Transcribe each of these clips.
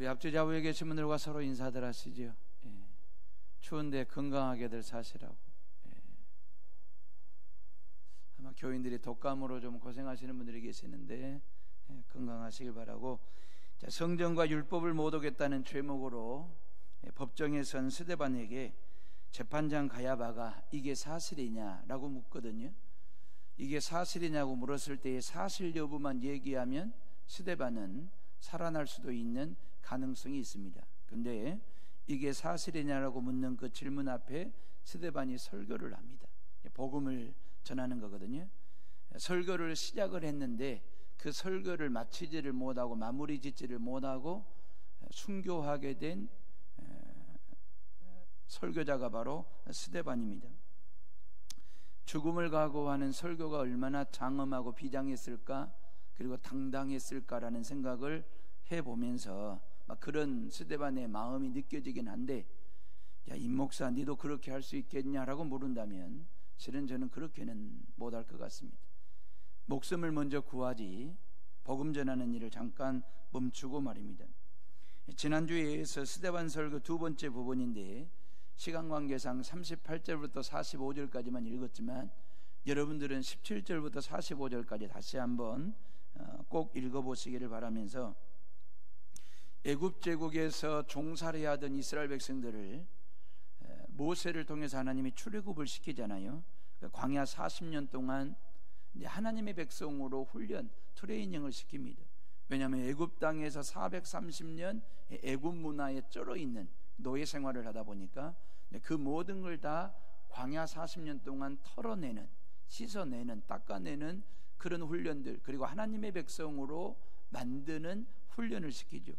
우리 앞뒤 좌우에 계신 분들과 서로 인사들 하시죠. 추운데 건강하게들 사시라고. 아마 교인들이 독감으로 좀 고생하시는 분들이 계시는데 건강하시길 바라고. 자, 성전과 율법을 못 어겼다는 죄목으로 법정에 선 스데반에게 재판장 가야바가 이게 사실이냐라고 묻거든요. 이게 사실이냐고 물었을 때의 사실 여부만 얘기하면 스데반은 살아날 수도 있는 가능성이 있습니다. 근데 이게 사실이냐라고 묻는 그 질문 앞에 스데반이 설교를 합니다. 복음을 전하는 거거든요. 설교를 시작을 했는데 그 설교를 마치지를 못하고 마무리 짓지를 못하고 순교하게 된 설교자가 바로 스데반입니다. 죽음을 각오하는 설교가 얼마나 장엄하고 비장했을까, 그리고 당당했을까라는 생각을 해보면서 그런 스데반의 마음이 느껴지긴 한데, 야, 임 목사 니도 그렇게 할 수 있겠냐라고 물은다면 실은 저는 그렇게는 못할 것 같습니다. 목숨을 먼저 구하지 복음 전하는 일을 잠깐 멈추고 말입니다. 지난주에 이어서 스데반 설교 두 번째 부분인데 시간 관계상 38절부터 45절까지만 읽었지만 여러분들은 17절부터 45절까지 다시 한번 꼭 읽어보시기를 바라면서, 애굽 제국에서 종살이 하던 이스라엘 백성들을 모세를 통해서 하나님이 출애굽을 시키잖아요. 광야 40년 동안 하나님의 백성으로 훈련, 트레이닝을 시킵니다. 왜냐하면 애굽 땅에서 430년 애굽 문화에 쩔어 있는 노예 생활을 하다 보니까 그 모든 걸 다 광야 40년 동안 털어내는, 씻어내는, 닦아내는 그런 훈련들, 그리고 하나님의 백성으로 만드는 훈련을 시키죠.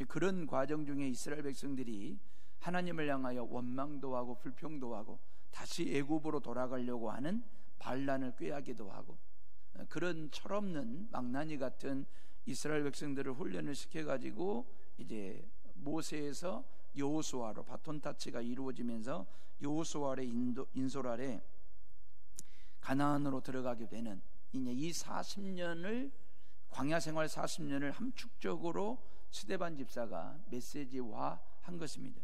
그런 과정 중에 이스라엘 백성들이 하나님을 향하여 원망도 하고 불평도 하고 다시 애굽으로 돌아가려고 하는 반란을 꾀하기도 하고, 그런 철없는 망나니 같은 이스라엘 백성들을 훈련을 시켜가지고 이제 모세에서 여호수아로 바톤 타치가 이루어지면서 여호수아의 인솔 아래 가나안으로 들어가게 되는 이제 이 40년을, 광야 생활 40년을 함축적으로 스데반 집사가 메시지화한 것입니다.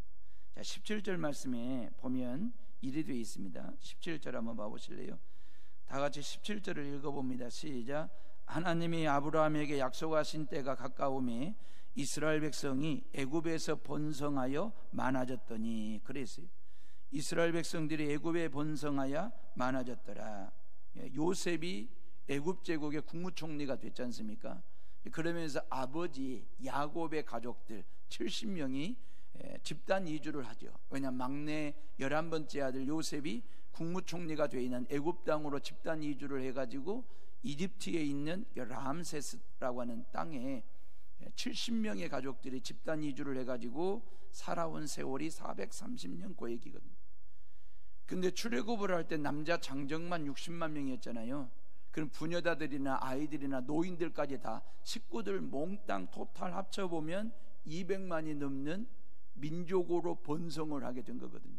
자, 17절 말씀에 보면 이리 되어 있습니다. 17절 한번 봐보실래요? 다 같이 17절을 읽어봅니다. 시작. 하나님이 아브라함에게 약속하신 때가 가까우매 이스라엘 백성이 애굽에서 번성하여 많아졌더니, 그랬어요. 이스라엘 백성들이 애굽에 번성하여 많아졌더라. 요셉이 애굽 제국의 국무총리가 됐지 않습니까? 그러면서 아버지 야곱의 가족들 70명이 집단 이주를 하죠. 왜냐하면 막내 11번째 아들 요셉이 국무총리가 되어 있는 애굽 땅으로 집단 이주를 해가지고 이집트에 있는 람세스라고 하는 땅에 70명의 가족들이 집단 이주를 해가지고 살아온 세월이 430년 그 얘기거든요. 근데 출애굽을 할 때 남자 장정만 60만 명이었잖아요. 그럼 부녀자들이나 아이들이나 노인들까지 다 식구들 몽땅 토탈 합쳐보면 200만이 넘는 민족으로 번성을 하게 된 거거든요.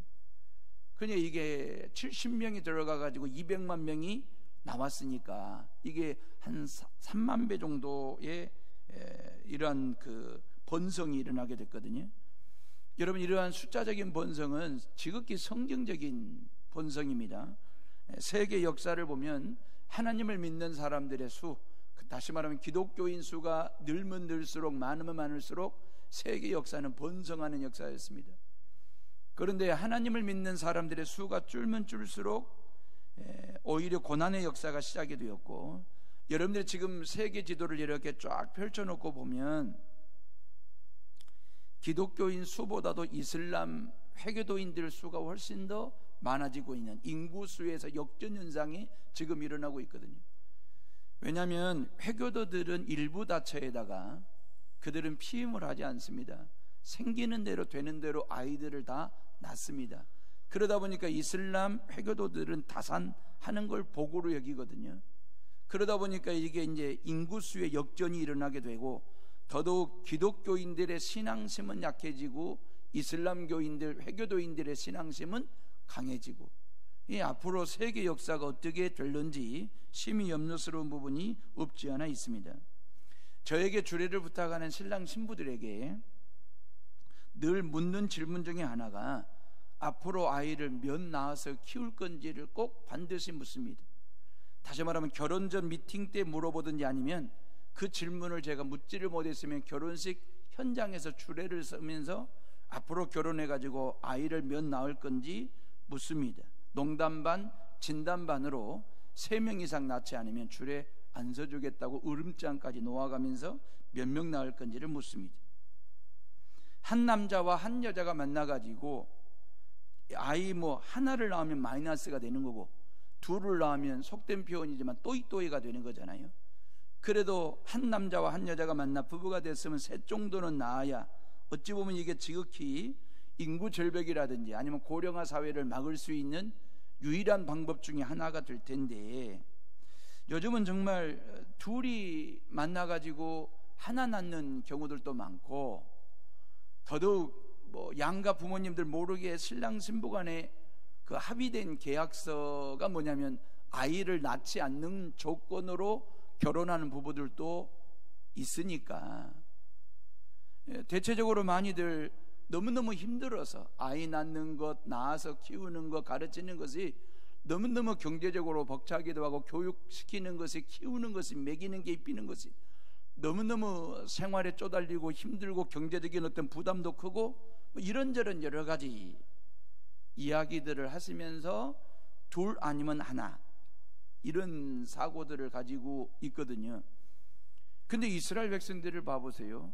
그러니까 이게 70명이 들어가가지고 200만 명이 나왔으니까 이게 한 3만 배 정도의 이러한 그 번성이 일어나게 됐거든요. 여러분, 이러한 숫자적인 번성은 지극히 성경적인 번성입니다. 세계 역사를 보면 하나님을 믿는 사람들의 수, 다시 말하면 기독교인 수가 늘면 늘수록, 많으면 많을수록 세계 역사는 번성하는 역사였습니다. 그런데 하나님을 믿는 사람들의 수가 줄면 줄수록 오히려 고난의 역사가 시작이 되었고, 여러분들이 지금 세계 지도를 이렇게 쫙 펼쳐놓고 보면 기독교인 수보다도 이슬람 회교도인들 수가 훨씬 더 많아지고 있는 인구수에서 역전현상이 지금 일어나고 있거든요. 왜냐하면 회교도들은 일부 다처에다가 그들은 피임을 하지 않습니다. 생기는 대로 되는 대로 아이들을 다 낳습니다. 그러다 보니까 이슬람 회교도들은 다산하는 걸 복으로 여기거든요. 그러다 보니까 이게 이제 인구수의 역전이 일어나게 되고, 더더욱 기독교인들의 신앙심은 약해지고 이슬람교인들, 회교도인들의 신앙심은 강해지고, 이 앞으로 세계 역사가 어떻게 될런지 심히 염려스러운 부분이 없지 않아 있습니다. 저에게 주례를 부탁하는 신랑 신부들에게 늘 묻는 질문 중에 하나가 앞으로 아이를 몇 낳아서 키울 건지를 꼭 반드시 묻습니다. 다시 말하면 결혼 전 미팅 때 물어보든지 아니면 그 질문을 제가 묻지를 못했으면 결혼식 현장에서 주례를 쓰면서 앞으로 결혼해가지고 아이를 몇 낳을 건지 묻습니다. 농담 반 진담 반으로 3명 이상 낳지 않으면 주례 안 서주겠다고 으름장까지 놓아가면서 몇 명 낳을 건지를 묻습니다. 한 남자와 한 여자가 만나가지고 아이 하나를 낳으면 마이너스가 되는 거고 둘을 낳으면 속된 표현이지만 또이또이가 되는 거잖아요. 그래도 한 남자와 한 여자가 만나 부부가 됐으면 셋 정도는 낳아야 어찌 보면 이게 지극히 인구 절벽이라든지 아니면 고령화 사회를 막을 수 있는 유일한 방법 중에 하나가 될 텐데, 요즘은 정말 둘이 만나가지고 하나 낳는 경우들도 많고, 더더욱 양가 부모님들 모르게 신랑 신부 간에 그 합의된 계약서가 뭐냐면 아이를 낳지 않는 조건으로 결혼하는 부부들도 있으니까 대체적으로 많이들 너무너무 힘들어서 아이 낳는 것, 낳아서 키우는 것, 가르치는 것이 너무너무 경제적으로 벅차기도 하고 교육시키는 것이, 키우는 것이, 먹이는 게, 입히는 것이 너무너무 생활에 쪼달리고 힘들고 경제적인 어떤 부담도 크고 이런저런 여러 가지 이야기들을 하시면서 둘 아니면 하나 이런 사고들을 가지고 있거든요. 근데 이스라엘 백성들을 봐보세요.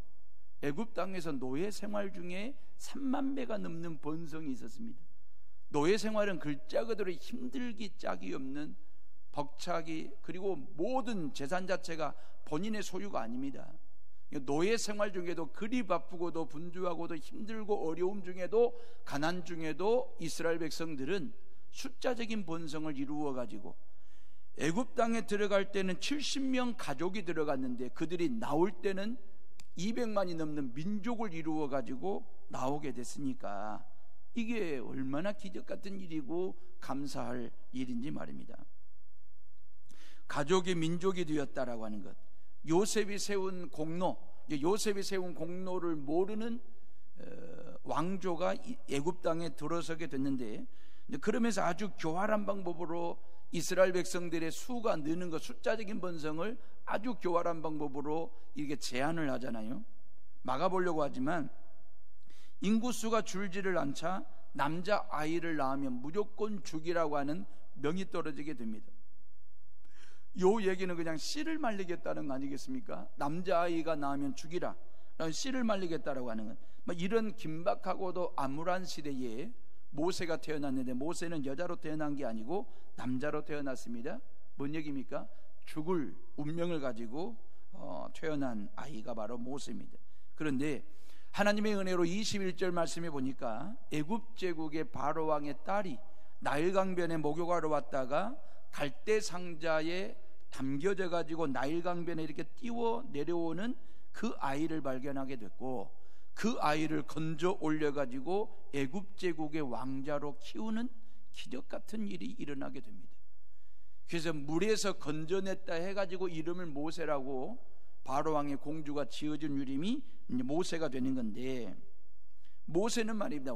애굽 땅에서 노예 생활 중에 3만 배가 넘는 번성이 있었습니다. 노예 생활은 글자 그대로 힘들기 짝이 없는 벅차기, 그리고 모든 재산 자체가 본인의 소유가 아닙니다. 노예 생활 중에도 그리 바쁘고도 분주하고도 힘들고 어려움 중에도 가난 중에도 이스라엘 백성들은 숫자적인 번성을 이루어 가지고 애굽 땅에 들어갈 때는 70명 가족이 들어갔는데 그들이 나올 때는 200만이 넘는 민족을 이루어 가지고 나오게 됐으니까 이게 얼마나 기적 같은 일이고 감사할 일인지 말입니다. 가족이 민족이 되었다라고 하는 것, 요셉이 세운 공로, 요셉이 세운 공로를 모르는 왕조가 애굽 땅에 들어서게 됐는데, 그러면서 아주 교활한 방법으로 이스라엘 백성들의 수가 느는 것, 숫자적인 번성을 아주 교활한 방법으로 이게 제한을 하잖아요. 막아보려고 하지만 인구수가 줄지를 않자 남자 아이를 낳으면 무조건 죽이라고 하는 명이 떨어지게 됩니다. 요 얘기는 그냥 씨를 말리겠다는 거 아니겠습니까? 남자아이가 낳으면 죽이라, 씨를 말리겠다라고 하는 건 이런 긴박하고도 암울한 시대에 모세가 태어났는데, 모세는 여자로 태어난 게 아니고 남자로 태어났습니다. 뭔 얘기입니까? 죽을 운명을 가지고 태어난 아이가 바로 모세입니다. 그런데 하나님의 은혜로 21절 말씀에 보니까 애굽 제국의 바로 왕의 딸이 나일강변에 목욕하러 왔다가 갈대 상자에 담겨져 가지고 나일강변에 이렇게 띄워 내려오는 그 아이를 발견하게 됐고, 그 아이를 건져 올려 가지고 애굽 제국의 왕자로 키우는 기적 같은 일이 일어나게 됩니다. 그래서 물에서 건져냈다 해가지고 이름을 모세라고 바로 왕의 공주가 지어준 이름이 모세가 되는 건데, 모세는 말입니다,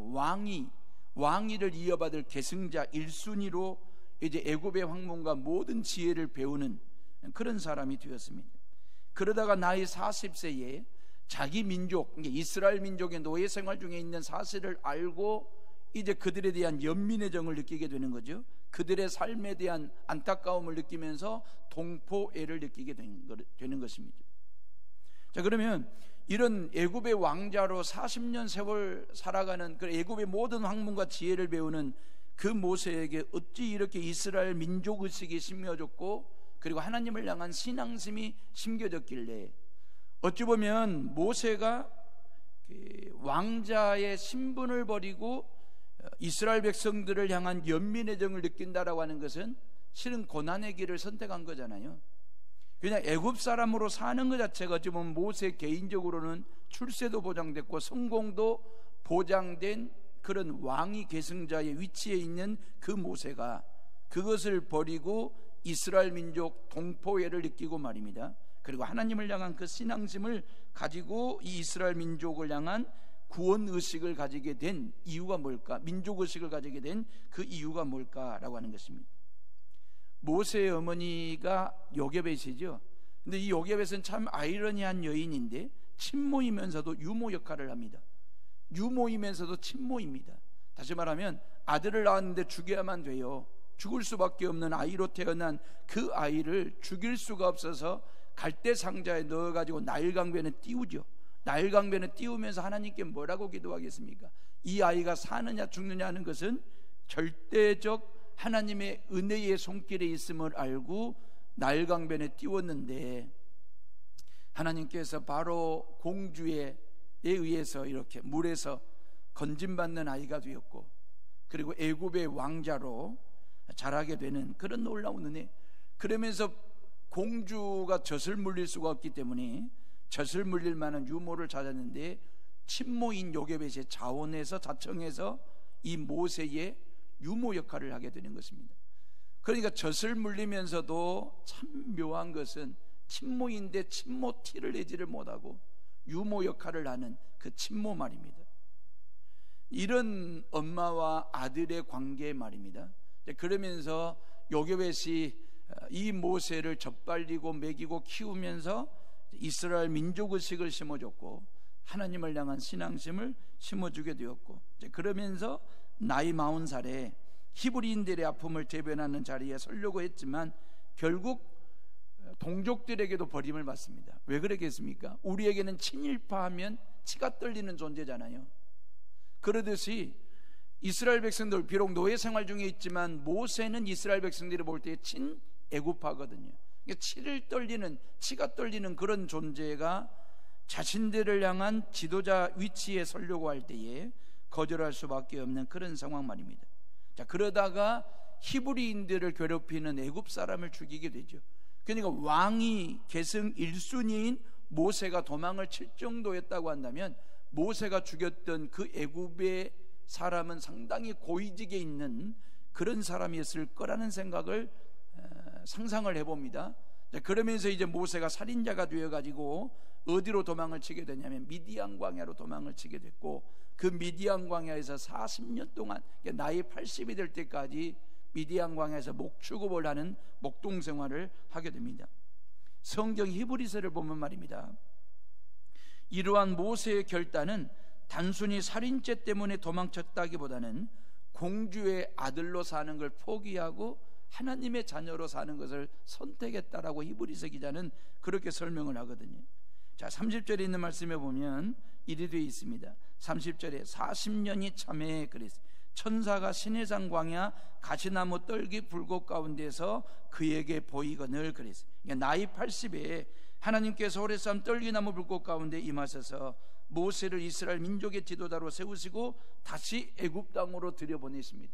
왕위를 이어받을 계승자 1순위로 이제 애굽의 학문과 모든 지혜를 배우는 그런 사람이 되었습니다. 그러다가 나이 40세에 자기 민족, 이스라엘 민족의 노예 생활 중에 있는 사실을 알고 이제 그들에 대한 연민의 정을 느끼게 되는 거죠. 그들의 삶에 대한 안타까움을 느끼면서 동포애를 느끼게 되는 것입니다. 자, 그러면 이런 애굽의 왕자로 40년 세월 살아가는 그 애굽의 모든 학문과 지혜를 배우는 그 모세에게 어찌 이렇게 이스라엘 민족 의식이 심겨졌고, 그리고 하나님을 향한 신앙심이 심겨졌길래, 어찌 보면 모세가 왕자의 신분을 버리고 이스라엘 백성들을 향한 연민의 정을 느낀다라고 하는 것은 실은 고난의 길을 선택한 거잖아요. 그냥 애굽 사람으로 사는 것 자체가 어찌 보면 모세 개인적으로는 출세도 보장됐고 성공도 보장된 그런 왕위 계승자의 위치에 있는 그 모세가 그것을 버리고 이스라엘 민족 동포애를 느끼고 말입니다. 그리고 하나님을 향한 그 신앙심을 가지고 이 이스라엘 민족을 향한 구원 의식을 가지게 된 이유가 뭘까? 민족 의식을 가지게 된 그 이유가 뭘까라고 하는 것입니다. 모세의 어머니가 요게벳이죠. 근데 이 요게벳은 참 아이러니한 여인인데 친모이면서도 유모 역할을 합니다. 유모이면서도 친모입니다. 다시 말하면 아들을 낳았는데 죽여야만 돼요. 죽을 수밖에 없는 아이로 태어난 그 아이를 죽일 수가 없어서 갈대 상자에 넣어가지고 나일강변에 띄우죠. 나일강변에 띄우면서 하나님께 뭐라고 기도하겠습니까? 이 아이가 사느냐 죽느냐 하는 것은 절대적 하나님의 은혜의 손길에 있음을 알고 나일강변에 띄웠는데, 하나님께서 바로 공주에 의해서 이렇게 물에서 건짐받는 아이가 되었고, 그리고 애굽의 왕자로 자라게 되는 그런 놀라운 은혜. 그러면서 공주가 젖을 물릴 수가 없기 때문에 젖을 물릴 만한 유모를 찾았는데, 친모인 요게벳의 자원에서 자청해서 이 모세의 유모 역할을 하게 되는 것입니다. 그러니까 젖을 물리면서도 참 묘한 것은 친모인데 친모 티를 내지를 못하고 유모 역할을 하는 그 친모 말입니다. 이런 엄마와 아들의 관계 말입니다. 그러면서 요게벳이 이 모세를 젖발리고 먹이고 키우면서 이스라엘 민족의식을 심어줬고 하나님을 향한 신앙심을 심어주게 되었고, 그러면서 나이 40살에 히브리인들의 아픔을 대변하는 자리에 서려고 했지만 결국 동족들에게도 버림을 받습니다. 왜 그러겠습니까? 우리에게는 친일파하면 치가 떨리는 존재잖아요. 그러듯이 이스라엘 백성들 비록 노예 생활 중에 있지만 모세는 이스라엘 백성들이 볼 때 친애굽파거든요. 치가 떨리는 그런 존재가 자신들을 향한 지도자 위치에 서려고 할 때에 거절할 수밖에 없는 그런 상황 말입니다. 자, 그러다가 히브리인들을 괴롭히는 애굽 사람을 죽이게 되죠. 그러니까 왕이 계승 1순위인 모세가 도망을 칠 정도였다고 한다면 모세가 죽였던 그 애굽의 사람은 상당히 고위직에 있는 그런 사람이었을 거라는 생각을 상상을 해봅니다. 그러면서 이제 모세가 살인자가 되어가지고 어디로 도망을 치게 되냐면 미디안 광야로 도망을 치게 됐고, 그 미디안 광야에서 40년 동안 나이 80이 될 때까지 미디안 광야에서 목축업을 하는 목동 생활을 하게 됩니다. 성경 히브리서를 보면 말입니다, 이러한 모세의 결단은 단순히 살인죄 때문에 도망쳤다기보다는 공주의 아들로 사는 걸 포기하고 하나님의 자녀로 사는 것을 선택했다라고 히브리서 기자는 그렇게 설명을 하거든요. 자, 30절에 있는 말씀에 보면 이리 되어 있습니다. 30절에 40년이 참에 그랬어요. 천사가 시내산 광야 가시나무 떨기 불꽃 가운데서 그에게 보이거늘 그랬어요. 그러니까 나이 80에 하나님께서 호레산 떨기나무 불꽃 가운데 임하셔서 모세를 이스라엘 민족의 지도자로 세우시고 다시 애굽 땅으로 들여보내십니다.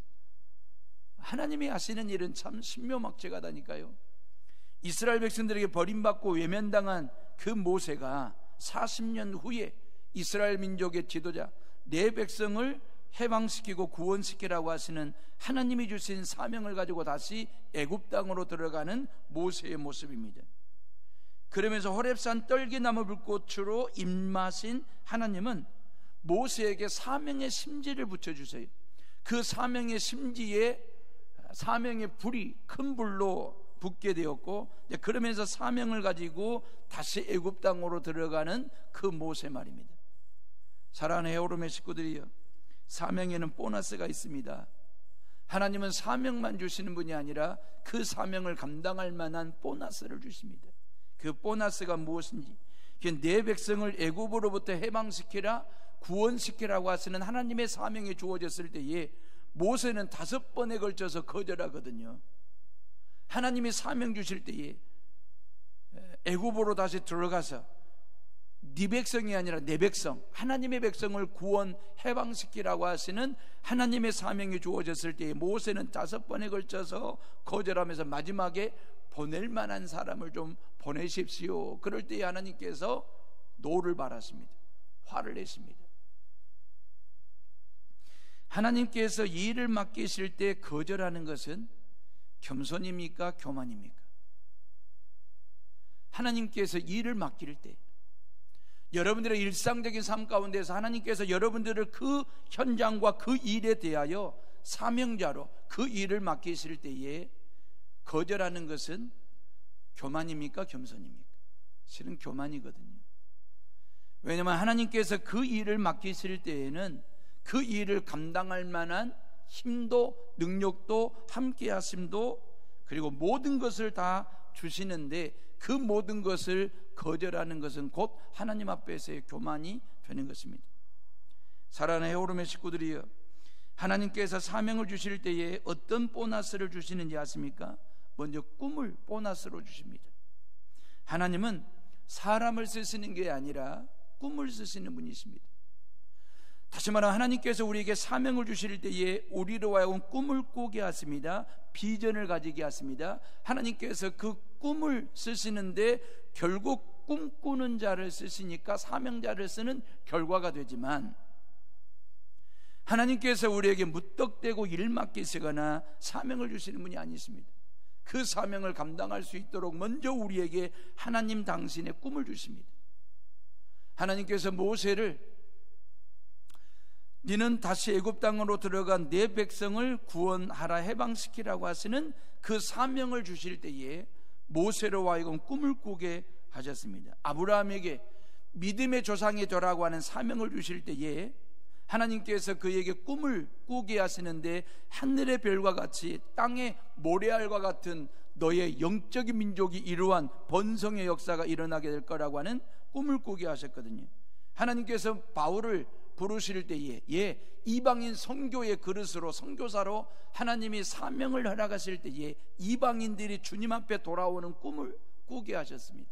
하나님이 하시는 일은 참 신묘막측하다니까요. 이스라엘 백성들에게 버림받고 외면당한 그 모세가 40년 후에 이스라엘 민족의 지도자, 내 백성을 해방시키고 구원시키라고 하시는 하나님이 주신 사명을 가지고 다시 애굽 땅으로 들어가는 모세의 모습입니다. 그러면서 호렙산 떨기나무 불꽃으로 임하신 하나님은 모세에게 사명의 심지를 붙여주세요. 그 사명의 심지에 사명의 불이 큰 불로 붙게 되었고, 그러면서 사명을 가지고 다시 애굽 땅으로 들어가는 그 모세 말입니다. 사랑하는 헤어룸의 식구들이여, 사명에는 보너스가 있습니다. 하나님은 사명만 주시는 분이 아니라 그 사명을 감당할 만한 보너스를 주십니다. 그 보너스가 무엇인지, 내 백성을 애굽으로부터 해방시키라, 구원시키라고 하시는 하나님의 사명이 주어졌을 때에 모세는 5번에 걸쳐서 거절하거든요. 하나님이 사명 주실 때에 애굽으로 다시 들어가서 네 백성이 아니라 내 백성, 하나님의 백성을 구원 해방시키라고 하시는 하나님의 사명이 주어졌을 때에 모세는 5번에 걸쳐서 거절하면서 마지막에 보낼 만한 사람을 좀 보내십시오. 그럴 때에 하나님께서 노를 바라십니다. 화를 내십니다. 하나님께서 이 일을 맡기실 때 거절하는 것은 겸손입니까? 교만입니까? 하나님께서 이 일을 맡길 때, 여러분들의 일상적인 삶 가운데서 하나님께서 여러분들을 그 현장과 그 일에 대하여 사명자로 그 일을 맡기실 때에 거절하는 것은 교만입니까? 겸손입니까? 실은 교만이거든요. 왜냐하면 하나님께서 그 일을 맡기실 때에는 그 일을 감당할 만한 힘도 능력도 함께 하심도 그리고 모든 것을 다 주시는데 그 모든 것을 거절하는 것은 곧 하나님 앞에서의 교만이 되는 것입니다. 사랑하는 헤어룸의 식구들이여, 하나님께서 사명을 주실 때에 어떤 보너스를 주시는지 아십니까? 먼저 꿈을 보너스로 주십니다. 하나님은 사람을 쓰시는 게 아니라 꿈을 쓰시는 분이십니다. 다시 말하면 하나님께서 우리에게 사명을 주실 때에 우리로 하여금 꿈을 꾸게 하십니다. 비전을 가지게 하십니다. 하나님께서 그 꿈을 쓰시는데 결국 꿈꾸는 자를 쓰시니까 사명자를 쓰는 결과가 되지만, 하나님께서 우리에게 무턱대고 일 맡기시거나 사명을 주시는 분이 아니십니다. 그 사명을 감당할 수 있도록 먼저 우리에게 하나님 당신의 꿈을 주십니다. 하나님께서 모세를 너는 다시 애굽 땅으로 들어간 내 백성을 구원하라, 해방시키라고 하시는 그 사명을 주실 때에 모세로 하여금 꿈을 꾸게 하셨습니다. 아브라함에게 믿음의 조상이 되라고 하는 사명을 주실 때에 하나님께서 그에게 꿈을 꾸게 하시는데 하늘의 별과 같이 땅의 모래알과 같은 너의 영적인 민족이 이루한 번성의 역사가 일어나게 될 거라고 하는 꿈을 꾸게 하셨거든요. 하나님께서 바울을 부르실 때에 이방인 선교의 그릇으로 선교사로 하나님이 사명을 허락하실 때에 이방인들이 주님 앞에 돌아오는 꿈을 꾸게 하셨습니다.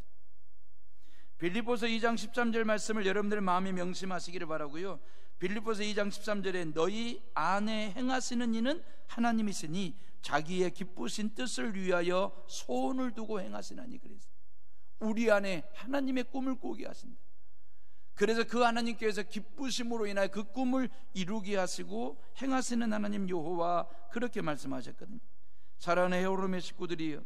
빌립보서 2장 13절 말씀을 여러분들 마음에 명심하시기를 바라고요. 빌립보서 2장 13절에 너희 안에 행하시는 이는 하나님이시니 자기의 기쁘신 뜻을 위하여 소원을 두고 행하시나니. 그래서 우리 안에 하나님의 꿈을 꾸게 하신다. 그래서 그 하나님께서 기쁘심으로 인하여 그 꿈을 이루게 하시고 행하시는 하나님 여호와, 그렇게 말씀하셨거든요. 사랑하는 헤어룸의 식구들이여,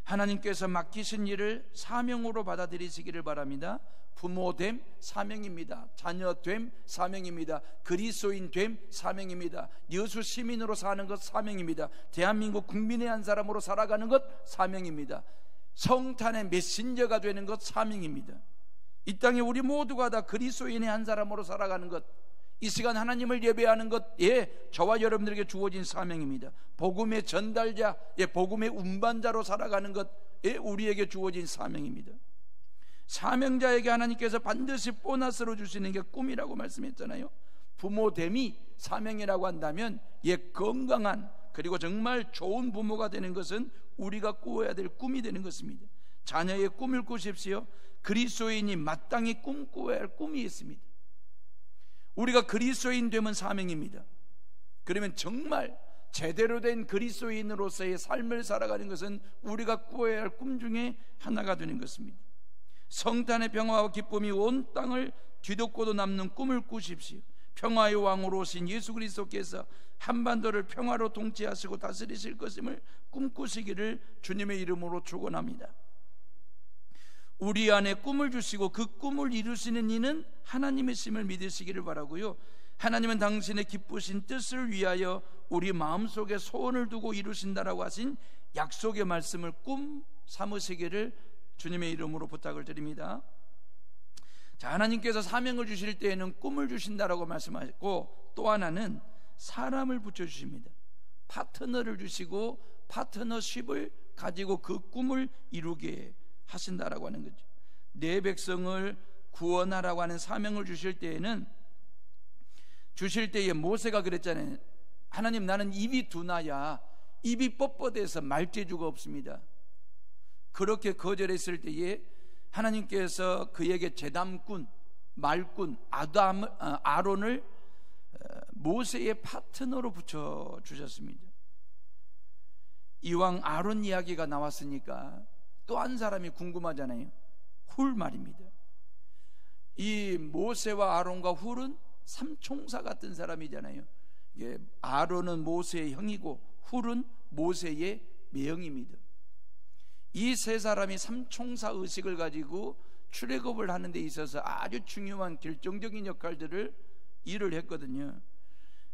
하나님께서 맡기신 일을 사명으로 받아들이시기를 바랍니다. 부모됨 사명입니다. 자녀됨 사명입니다. 그리스도인됨 사명입니다. 여수 시민으로 사는 것 사명입니다. 대한민국 국민의 한 사람으로 살아가는 것 사명입니다. 성탄의 메신저가 되는 것 사명입니다. 이 땅에 우리 모두가 다 그리스도인의 한 사람으로 살아가는 것, 이 시간 하나님을 예배하는 것, 저와 여러분들에게 주어진 사명입니다. 복음의 전달자, 복음의 운반자로 살아가는 것, 우리에게 주어진 사명입니다. 사명자에게 하나님께서 반드시 보너스로 주시는 게 꿈이라고 말씀했잖아요. 부모됨이 사명이라고 한다면 건강한 그리고 정말 좋은 부모가 되는 것은 우리가 꾸어야 될 꿈이 되는 것입니다. 자녀의 꿈을 꾸십시오. 그리스도인이 마땅히 꿈꾸어야 할 꿈이 있습니다. 우리가 그리스도인 되면 사명입니다. 그러면 정말 제대로 된 그리스도인으로서의 삶을 살아가는 것은 우리가 꾸어야 할 꿈 중에 하나가 되는 것입니다. 성탄의 평화와 기쁨이 온 땅을 뒤덮고도 남는 꿈을 꾸십시오. 평화의 왕으로 오신 예수 그리스도께서 한반도를 평화로 통치하시고 다스리실 것임을 꿈꾸시기를 주님의 이름으로 축원합니다. 우리 안에 꿈을 주시고 그 꿈을 이루시는 이는 하나님이심을 믿으시기를 바라고요. 하나님은 당신의 기쁘신 뜻을 위하여 우리 마음속에 소원을 두고 이루신다라고 하신 약속의 말씀을 꿈 삼으시기를 주님의 이름으로 부탁을 드립니다. 자, 하나님께서 사명을 주실 때에는 꿈을 주신다라고 말씀하셨고, 또 하나는 사람을 붙여주십니다. 파트너를 주시고 파트너십을 가지고 그 꿈을 이루게 하신다라고 하는 거죠. 내 백성을 구원하라고 하는 사명을 주실 때에는, 주실 때에 모세가 그랬잖아요. 하나님, 나는 입이 둔하야. 입이 뻣뻣해서 말재주가 없습니다. 그렇게 거절했을 때에 하나님께서 그에게 제담꾼, 말꾼 아론을 모세의 파트너로 붙여주셨습니다. 이왕 아론 이야기가 나왔으니까 또 한 사람이 궁금하잖아요. 훌 말입니다. 이 모세와 아론과 훌은 삼총사 같은 사람이잖아요. 아론은 모세의 형이고 훌은 모세의 매형입니다. 이 세 사람이 삼총사 의식을 가지고 출애굽을 하는 데 있어서 아주 중요한 결정적인 역할들을 일을 했거든요.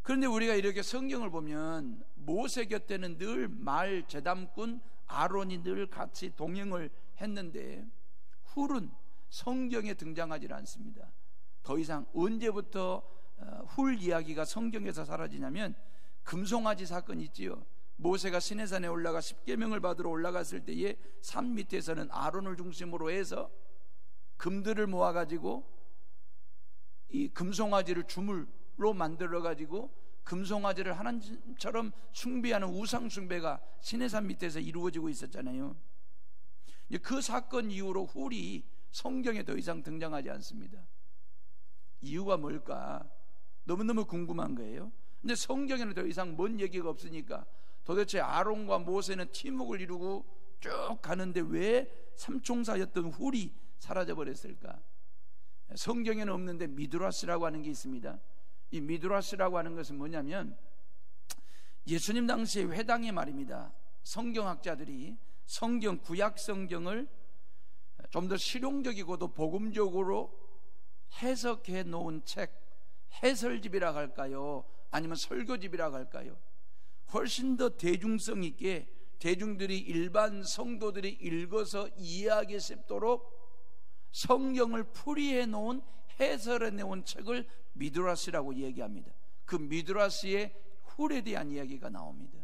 그런데 우리가 이렇게 성경을 보면 모세 곁에는 늘 말 제담꾼 아론이 늘 같이 동행을 했는데 훌은 성경에 등장하지 않습니다. 더 이상 언제부터 훌 이야기가 성경에서 사라지냐면 금송아지 사건 있지요. 모세가 시내산에 올라가 십계명을 받으러 올라갔을 때에 산 밑에서는 아론을 중심으로 해서 금들을 모아가지고 이 금송아지를 주물로 만들어가지고 금송아지를 하나님처럼 숭배하는 우상 숭배가 시내산 밑에서 이루어지고 있었잖아요. 그 사건 이후로 훌이 성경에 더 이상 등장하지 않습니다. 이유가 뭘까? 너무너무 궁금한 거예요. 근데 성경에는 더 이상 뭔 얘기가 없으니까 도대체 아론과 모세는 팀웍을 이루고 쭉 가는데 왜 삼총사였던 훌이 사라져버렸을까? 성경에는 없는데 미드라스라고 하는 게 있습니다. 이 미드라스라고 하는 것은 뭐냐면 예수님 당시에 회당에 말입니다, 성경학자들이 성경, 구약 성경을 좀 더 실용적이고도 복음적으로 해석해 놓은 책, 해설집이라고 할까요? 아니면 설교집이라고 할까요? 훨씬 더 대중성 있게 대중들이, 일반 성도들이 읽어서 이해하기 쉽도록 성경을 풀이해 놓은, 해설해 놓은 책을 미드라스라고 얘기합니다. 그 미드라스의 훌에 대한 이야기가 나옵니다.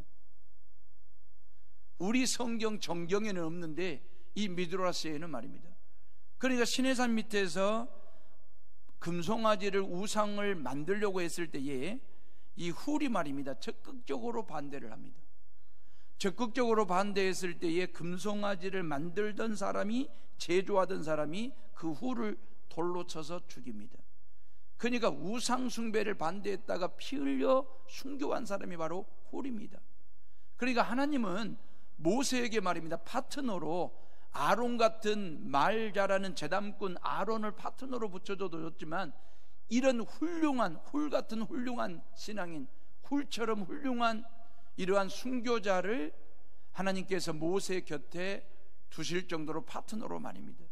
우리 성경 정경에는 없는데 이 미드라스에는 말입니다. 그러니까 시내산 밑에서 금송아지를 우상을 만들려고 했을 때에 이 훌이 말입니다, 적극적으로 반대를 합니다. 적극적으로 반대했을 때에 금송아지를 만들던 사람이, 제조하던 사람이 그 훌을 돌로 쳐서 죽입니다. 그러니까 우상 숭배를 반대했다가 피 흘려 순교한 사람이 바로 훌입니다. 그러니까 하나님은 모세에게 말입니다, 파트너로 아론 같은 말 잘하는 제담꾼 아론을 파트너로 붙여줘도 좋지만 이런 훌륭한, 훌 같은 훌륭한 신앙인, 훌처럼 훌륭한 이러한 순교자를 하나님께서 모세 곁에 두실 정도로 파트너로 말입니다.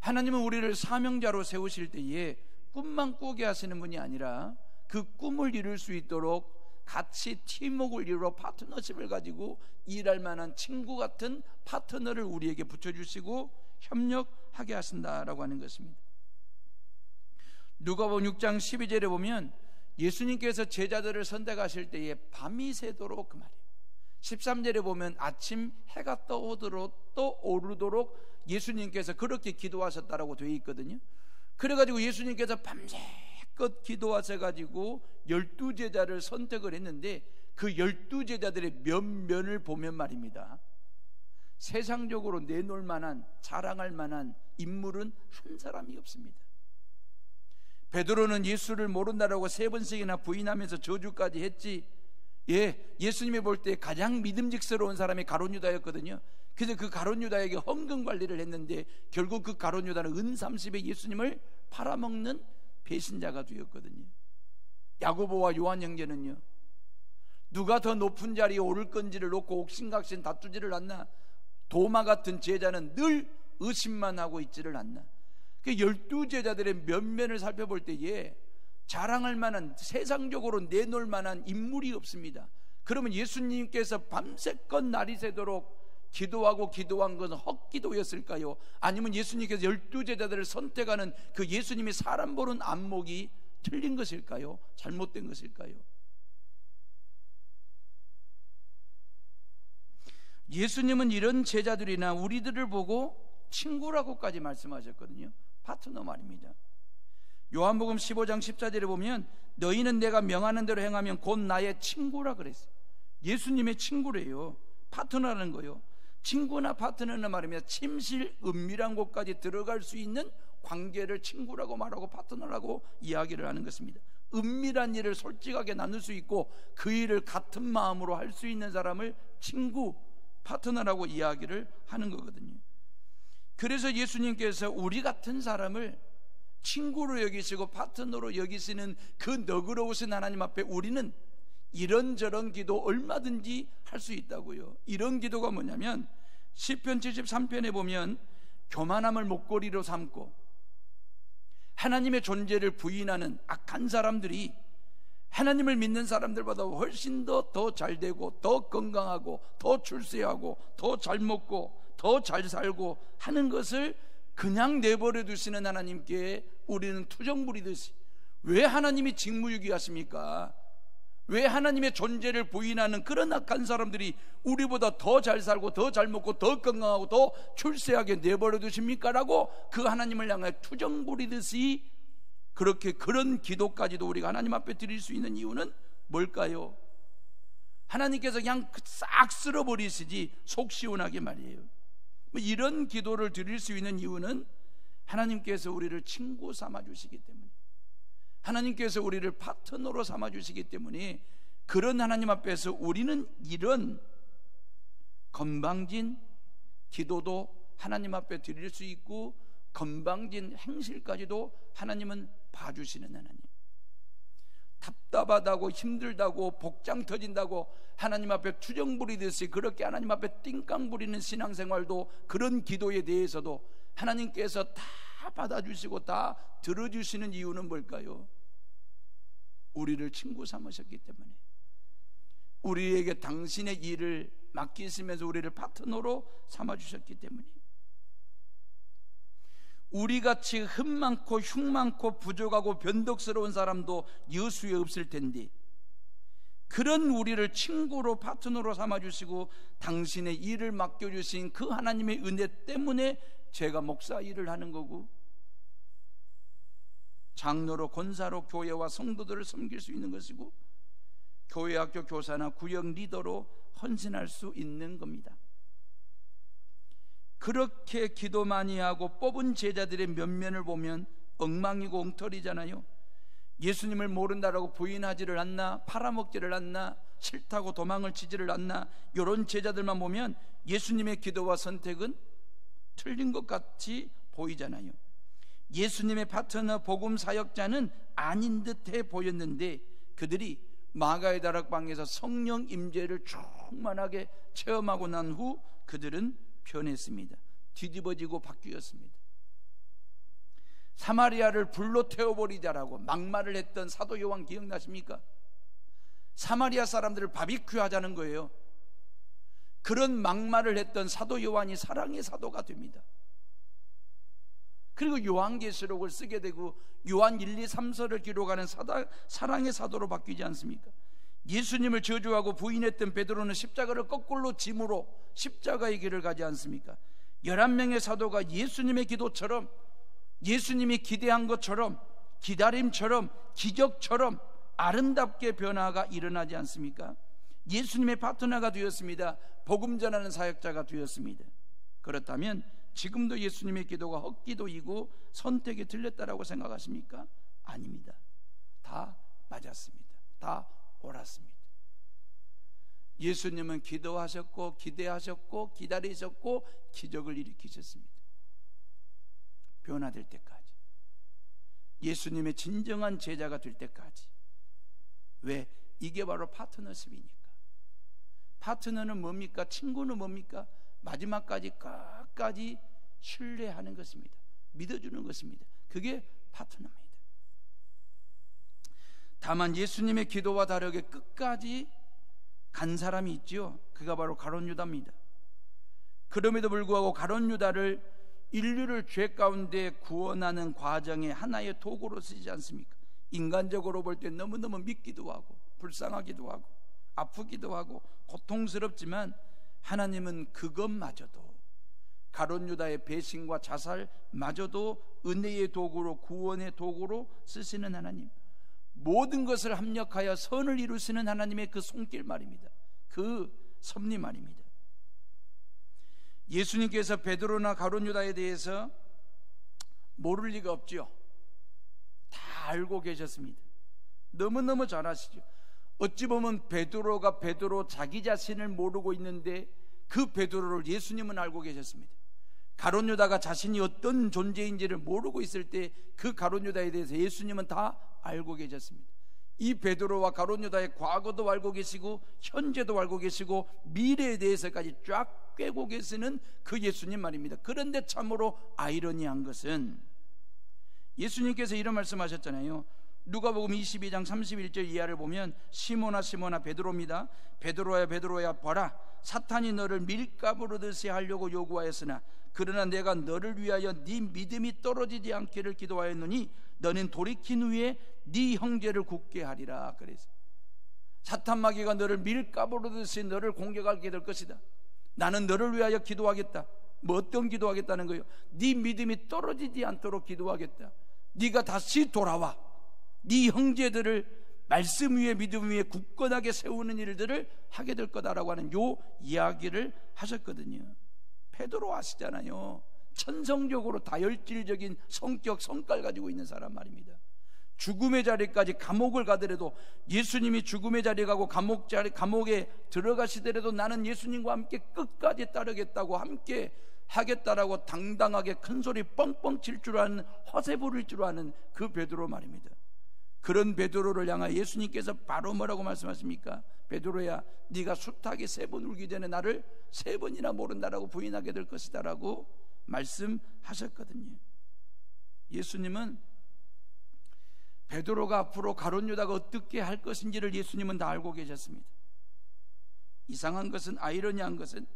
하나님은 우리를 사명자로 세우실 때에 꿈만 꾸게 하시는 분이 아니라 그 꿈을 이룰 수 있도록 같이 팀워크를 이루어 파트너십을 가지고 일할 만한 친구 같은 파트너를 우리에게 붙여주시고 협력하게 하신다라고 하는 것입니다. 누가복음 6장 12절에 보면 예수님께서 제자들을 선택하실 때에 밤이 새도록, 그 말이에요. 13절에 보면 아침 해가 떠오르도록 예수님께서 그렇게 기도하셨다라고 되어 있거든요. 그래가지고 예수님께서 밤새껏 기도하셔가지고 12제자를 선택을 했는데 그 12제자들의 면면을 보면 말입니다, 세상적으로 내놓을 만한, 자랑할 만한 인물은 한 사람이 없습니다. 베드로는 예수를 모른다라고 3번씩이나 부인하면서 저주까지 했지. 예수님이 볼 때 가장 믿음직스러운 사람이 가룟 유다였거든요. 그래서 그 가룟 유다에게 헌금 관리를 했는데 결국 그 가룟 유다는 은 30에 예수님을 팔아먹는 배신자가 되었거든요. 야고보와 요한 형제는요, 누가 더 높은 자리에 오를 건지를 놓고 옥신각신 다투지를 않나. 도마 같은 제자는 늘 의심만 하고 있지를 않나. 그 12제자들의 면면을 살펴볼 때에 자랑할 만한, 세상적으로 내놓을 만한 인물이 없습니다. 그러면 예수님께서 밤새껏 날이 새도록 기도한 것은 헛기도였을까요? 아니면 예수님께서 12제자들을 선택하는 그 예수님이 사람 보는 안목이 틀린 것일까요? 잘못된 것일까요? 예수님은 이런 제자들이나 우리들을 보고 친구라고까지 말씀하셨거든요. 파트너 말입니다. 요한복음 15장 14절에 보면 너희는 내가 명하는 대로 행하면 곧 나의 친구라 그랬어요. 예수님의 친구래요. 파트너라는 거요. 친구나 파트너는 말입니다, 침실 은밀한 곳까지 들어갈 수 있는 관계를 친구라고 말하고 파트너라고 이야기를 하는 것입니다. 은밀한 일을 솔직하게 나눌 수 있고 그 일을 같은 마음으로 할 수 있는 사람을 친구, 파트너라고 이야기를 하는 거거든요. 그래서 예수님께서 우리 같은 사람을 친구로 여기시고 파트너로 여기시는 그 너그러우신 하나님 앞에 우리는 이런저런 기도 얼마든지 할 수 있다고요. 이런 기도가 뭐냐면 시편 73편에 보면 교만함을 목걸이로 삼고 하나님의 존재를 부인하는 악한 사람들이 하나님을 믿는 사람들보다 훨씬 더 잘되고 더 건강하고 더 출세하고 더 잘 먹고 더 잘 살고 하는 것을 그냥 내버려 두시는 하나님께 우리는 투정 부리듯이, 왜 하나님이 직무유기하십니까? 왜 하나님의 존재를 부인하는 그런 악한 사람들이 우리보다 더 잘 살고 더 잘 먹고 더 건강하고 더 출세하게 내버려 두십니까? 라고 그 하나님을 향해 투정 부리듯이 그런 기도까지도 우리가 하나님 앞에 드릴 수 있는 이유는 뭘까요? 하나님께서 그냥 싹 쓸어버리시지, 속 시원하게 말이에요. 이런 기도를 드릴 수 있는 이유는 하나님께서 우리를 친구 삼아주시기 때문에, 하나님께서 우리를 파트너로 삼아주시기 때문에, 그런 하나님 앞에서 우리는 이런 건방진 기도도 하나님 앞에 드릴 수 있고 건방진 행실까지도 하나님은 봐주시는 하나님. 답답하다고 힘들다고 복장 터진다고 하나님 앞에 투정 부리듯이 그렇게 하나님 앞에 띵깡 부리는 신앙생활도, 그런 기도에 대해서도 하나님께서 다 받아주시고 다 들어주시는 이유는 뭘까요? 우리를 친구 삼으셨기 때문에, 우리에게 당신의 일을 맡기시면서 우리를 파트너로 삼아주셨기 때문에. 우리같이 흠 많고 흉 많고 부족하고 변덕스러운 사람도 여수에 없을 텐데, 그런 우리를 친구로 파트너로 삼아주시고 당신의 일을 맡겨주신 그 하나님의 은혜 때문에 제가 목사 일을 하는 거고, 장로로 권사로 교회와 성도들을 섬길 수 있는 것이고, 교회 학교 교사나 구역 리더로 헌신할 수 있는 겁니다. 그렇게 기도 많이 하고 뽑은 제자들의 면면을 보면 엉망이고 엉터리잖아요. 예수님을 모른다라고 부인하지를 않나, 팔아먹지를 않나, 싫다고 도망을 치지를 않나, 이런 제자들만 보면 예수님의 기도와 선택은 틀린 것 같이 보이잖아요. 예수님의 파트너 복음 사역자는 아닌 듯해 보였는데, 그들이 마가의 다락방에서 성령 임재를 충만하게 체험하고 난 후 그들은 변했습니다. 뒤집어지고 바뀌었습니다. 사마리아를 불로 태워버리자라고 막말을 했던 사도 요한 기억나십니까? 사마리아 사람들을 바비큐 하자는 거예요. 그런 막말을 했던 사도 요한이 사랑의 사도가 됩니다. 그리고 요한계시록을 쓰게 되고 요한 1, 2, 3서를 기록하는 사랑의 사도로 바뀌지 않습니까? 예수님을 저주하고 부인했던 베드로는 십자가를 거꾸로 짐으로 십자가의 길을 가지 않습니까? 11명의 사도가 예수님의 기도처럼, 예수님이 기대한 것처럼, 기다림처럼, 기적처럼 아름답게 변화가 일어나지 않습니까? 예수님의 파트너가 되었습니다. 복음 전하는 사역자가 되었습니다. 그렇다면 지금도 예수님의 기도가 헛기도이고 선택이 틀렸다라고 생각하십니까? 아닙니다. 다 맞았습니다. 다 옳았습니다. 예수님은 기도하셨고 기대하셨고 기다리셨고 기적을 일으키셨습니다. 변화될 때까지, 예수님의 진정한 제자가 될 때까지. 왜? 이게 바로 파트너십이니까. 파트너는 뭡니까? 친구는 뭡니까? 마지막까지 끝까지 신뢰하는 것입니다. 믿어주는 것입니다. 그게 파트너입니다. 다만 예수님의 기도와 다르게 끝까지 간 사람이 있죠. 그가 바로 가룟 유다입니다. 그럼에도 불구하고 가룟 유다를 인류를 죄 가운데 구원하는 과정의 하나의 도구로 쓰지 않습니까? 인간적으로 볼 때 너무너무 믿기도 하고 불쌍하기도 하고 아프기도 하고 고통스럽지만, 하나님은 그것마저도, 가룟 유다의 배신과 자살마저도 은혜의 도구로, 구원의 도구로 쓰시는 하나님, 모든 것을 합력하여 선을 이루시는 하나님의 그 손길 말입니다. 그 섭리 말입니다. 예수님께서 베드로나 가룟 유다에 대해서 모를 리가 없죠. 다 알고 계셨습니다. 너무너무 잘 아시죠. 어찌 보면 베드로가 베드로 자기 자신을 모르고 있는데 그 베드로를 예수님은 알고 계셨습니다. 가룟 유다가 자신이 어떤 존재인지를 모르고 있을 때 그 가룟 유다에 대해서 예수님은 다 알고 계셨습니다. 이 베드로와 가룟 유다의 과거도 알고 계시고 현재도 알고 계시고 미래에 대해서까지 쫙 꿰고 계시는 그 예수님 말입니다. 그런데 참으로 아이러니한 것은 예수님께서 이런 말씀하셨잖아요. 누가복음 22장 31절 이하를 보면 시몬아 시몬아 베드로입니다. 베드로야 베드로야 봐라, 사탄이 너를 밀가부로 드시 하려고 요구하였으나 그러나 내가 너를 위하여 네 믿음이 떨어지지 않기를 기도하였노니 너는 돌이킨 후에 네 형제를 굳게 하리라. 그래서 사탄 마귀가 너를 밀가부로 드시 너를 공격하게 될 것이다. 나는 너를 위하여 기도하겠다. 뭐 어떤 기도하겠다는 거예요? 네 믿음이 떨어지지 않도록 기도하겠다. 네가 다시 돌아와 네 형제들을 말씀 위에 믿음 위에 굳건하게 세우는 일들을 하게 될 거다라고 하는 요 이야기를 하셨거든요. 베드로 아시잖아요. 천성적으로 다혈질적인 성격 성깔 가지고 있는 사람 말입니다. 죽음의 자리까지 감옥을 가더라도 예수님이 죽음의 자리에 가고 감옥에 들어가시더라도 나는 예수님과 함께 끝까지 따르겠다고, 함께 하겠다라고 당당하게 큰소리 뻥뻥 칠 줄 아는, 허세 부를 줄 아는 그 베드로 말입니다. 그런 베드로를 향하여 예수님께서 바로 뭐라고 말씀하십니까? 베드로야, 네가 숱하게 3번 울기 전에 나를 3번이나 모른다라고 부인하게 될 것이다 라고 말씀하셨거든요. 예수님은 베드로가 앞으로 가룟 유다가 어떻게 할 것인지를 예수님은 다 알고 계셨습니다. 이상한 것은, 아이러니한 것은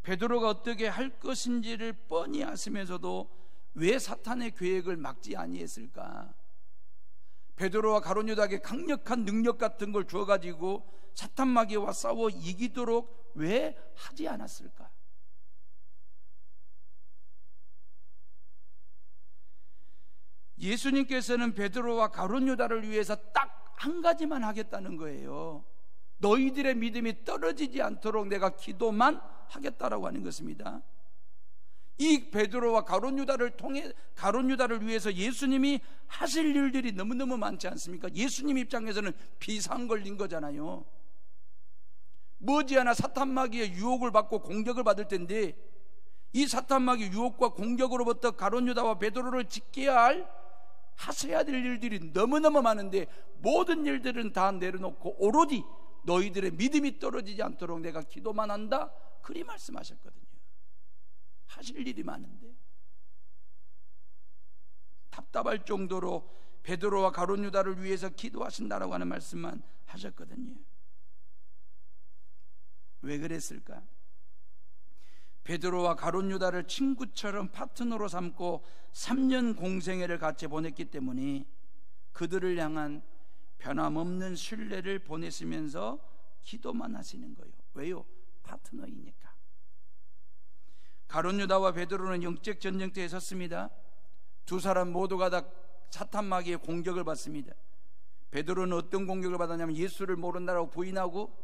베드로가 어떻게 할 것인지를 뻔히 아시면서도 왜 사탄의 계획을 막지 아니했을까? 베드로와 가룟 유다에게 강력한 능력 같은 걸 주어가지고 사탄 마귀와 싸워 이기도록 왜 하지 않았을까? 예수님께서는 베드로와 가룟 유다를 위해서 딱 한 가지만 하겠다는 거예요. 너희들의 믿음이 떨어지지 않도록 내가 기도만 하겠다라고 하는 것입니다. 이 베드로와 가룟 유다를 통해, 가룟 유다를 위해서 예수님이 하실 일들이 너무너무 많지 않습니까? 예수님 입장에서는 비상 걸린 거잖아요. 머지않아 사탄 마귀의 유혹을 받고 공격을 받을 텐데 이 사탄 마귀 유혹과 공격으로부터 가룟 유다와 베드로를 지켜야 할, 하셔야 될 일들이 너무너무 많은데 모든 일들은 다 내려놓고 오로지 너희들의 믿음이 떨어지지 않도록 내가 기도만 한다, 그리 말씀하셨거든요. 하실 일이 많은데 답답할 정도로 베드로와 가룟 유다를 위해서 기도하신다라고 하는 말씀만 하셨거든요. 왜 그랬을까? 베드로와 가룟 유다를 친구처럼 파트너로 삼고 3년 공생애를 같이 보냈기 때문에 그들을 향한 변함없는 신뢰를 보내시면서 기도만 하시는 거예요. 왜요? 파트너이니까. 가룟 유다와 베드로는 영적 전쟁터에 섰습니다. 두 사람 모두가 다 사탄 마귀의 공격을 받습니다. 베드로는 어떤 공격을 받았냐면 예수를 모른다라고 부인하고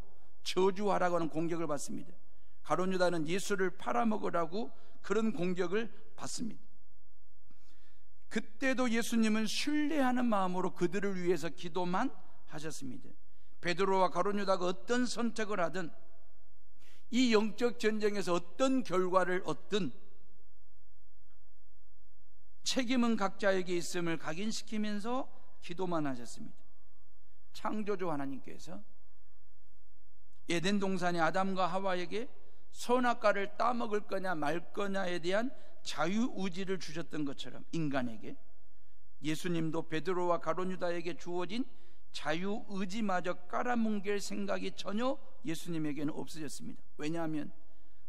저주하라고 하는 공격을 받습니다. 가룟 유다는 예수를 팔아먹으라고 그런 공격을 받습니다. 그때도 예수님은 신뢰하는 마음으로 그들을 위해서 기도만 하셨습니다. 베드로와 가룟 유다가 어떤 선택을 하든 이 영적 전쟁에서 어떤 결과를 얻든 책임은 각자에게 있음을 각인시키면서 기도만 하셨습니다. 창조주 하나님께서 에덴 동산의 아담과 하와에게 선악과를 따먹을 거냐 말 거냐에 대한 자유의지를 주셨던 것처럼 인간에게 예수님도 베드로와 가룟 유다에게 주어진 자유의지마저 깔아뭉갤 생각이 전혀 예수님에게는 없어졌습니다. 왜냐하면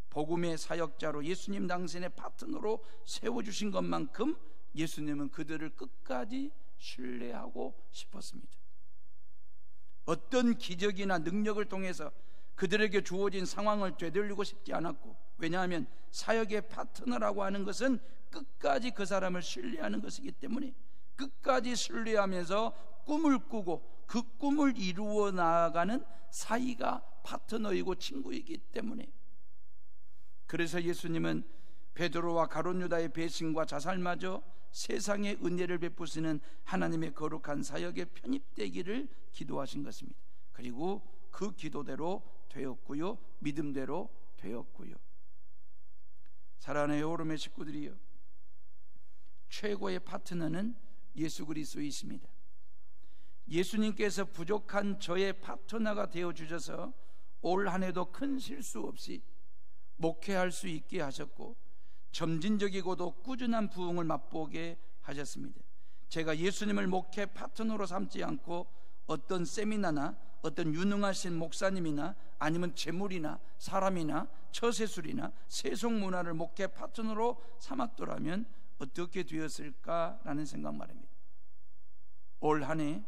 복음의 사역자로 예수님 당신의 파트너로 세워주신 것만큼 예수님은 그들을 끝까지 신뢰하고 싶었습니다. 어떤 기적이나 능력을 통해서 그들에게 주어진 상황을 되돌리고 싶지 않았고, 왜냐하면 사역의 파트너라고 하는 것은 끝까지 그 사람을 신뢰하는 것이기 때문에 끝까지 신뢰하면서 꿈을 꾸고 그 꿈을 이루어 나아가는 사이가 파트너이고 친구이기 때문에, 그래서 예수님은 베드로와 가룟 유다의 배신과 자살마저 세상의 은혜를 베푸시는 하나님의 거룩한 사역에 편입되기를 기도하신 것입니다. 그리고 그 기도대로 되었고요, 믿음대로 되었고요. 사랑하는 여호름의 식구들이요, 최고의 파트너는 예수 그리스도이십니다. 예수님께서 부족한 저의 파트너가 되어 주셔서 올 한 해도 큰 실수 없이 목회할 수 있게 하셨고 점진적이고도 꾸준한 부흥을 맛보게 하셨습니다. 제가 예수님을 목회 파트너로 삼지 않고 어떤 세미나나 어떤 유능하신 목사님이나 아니면 재물이나 사람이나 처세술이나 세속문화를 목회 파트너로 삼았더라면 어떻게 되었을까라는 생각 말입니다. 올 한 해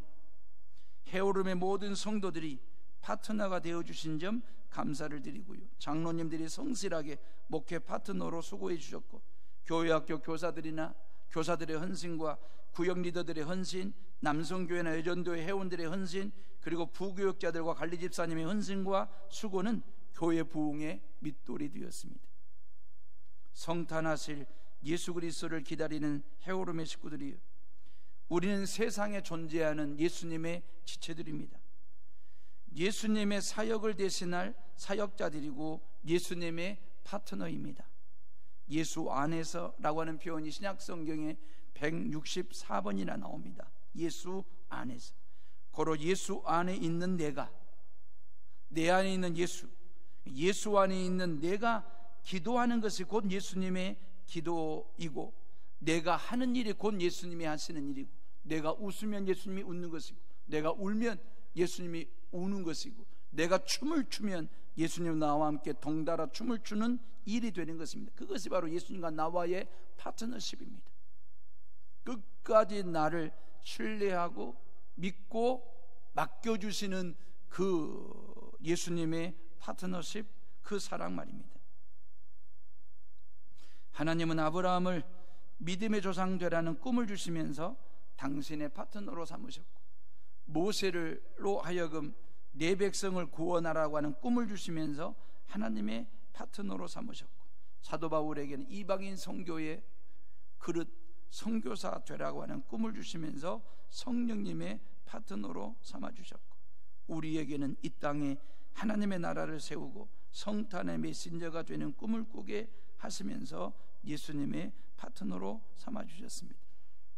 해오름의 모든 성도들이 파트너가 되어주신 점 감사를 드리고요, 장로님들이 성실하게 목회 파트너로 수고해 주셨고 교회학교 교사들이나 교사들의 헌신과 구역 리더들의 헌신, 남성교회나 여전도회 회원들의 헌신, 그리고 부교육자들과 관리집사님의 헌신과 수고는 교회 부흥의 밑돌이 되었습니다. 성탄하실 예수 그리스도를 기다리는 해오름의 식구들이요, 우리는 세상에 존재하는 예수님의 지체들입니다. 예수님의 사역을 대신할 사역자들이고 예수님의 파트너입니다. 예수 안에서 라고 하는 표현이 신약 성경에 164번이나 나옵니다. 예수 안에서. 고로 예수 안에 있는 내가, 내 안에 있는 예수, 예수 안에 있는 내가 기도하는 것이 곧 예수님의 기도이고, 내가 하는 일이 곧 예수님이 하시는 일이고, 내가 웃으면 예수님이 웃는 것이고, 내가 울면 예수님이 우는 것이고, 내가 춤을 추면 예수님 나와 함께 덩달아 춤을 추는 일이 되는 것입니다. 그것이 바로 예수님과 나와의 파트너십입니다. 끝까지 나를 신뢰하고 믿고 맡겨주시는 그 예수님의 파트너십, 그 사랑 말입니다. 하나님은 아브라함을 믿음의 조상 되라는 꿈을 주시면서 당신의 파트너로 삼으셨고, 모세로 하여금 내 백성을 구원하라고 하는 꿈을 주시면서 하나님의 파트너로 삼으셨고, 사도 바울에게는 이방인 선교의 그릇 선교사 되라고 하는 꿈을 주시면서 성령님의 파트너로 삼아주셨고, 우리에게는 이 땅에 하나님의 나라를 세우고 성탄의 메신저가 되는 꿈을 꾸게 하시면서 예수님의 파트너로 삼아주셨습니다.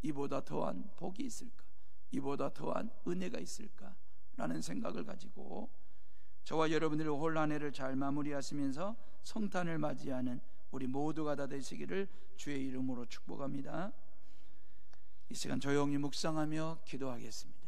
이보다 더한 복이 있을까? 이보다 더한 은혜가 있을까? 라는 생각을 가지고 저와 여러분들이 올 한 해를 잘 마무리하시면서 성탄을 맞이하는 우리 모두가 다 되시기를 주의 이름으로 축복합니다. 이 시간 조용히 묵상하며 기도하겠습니다.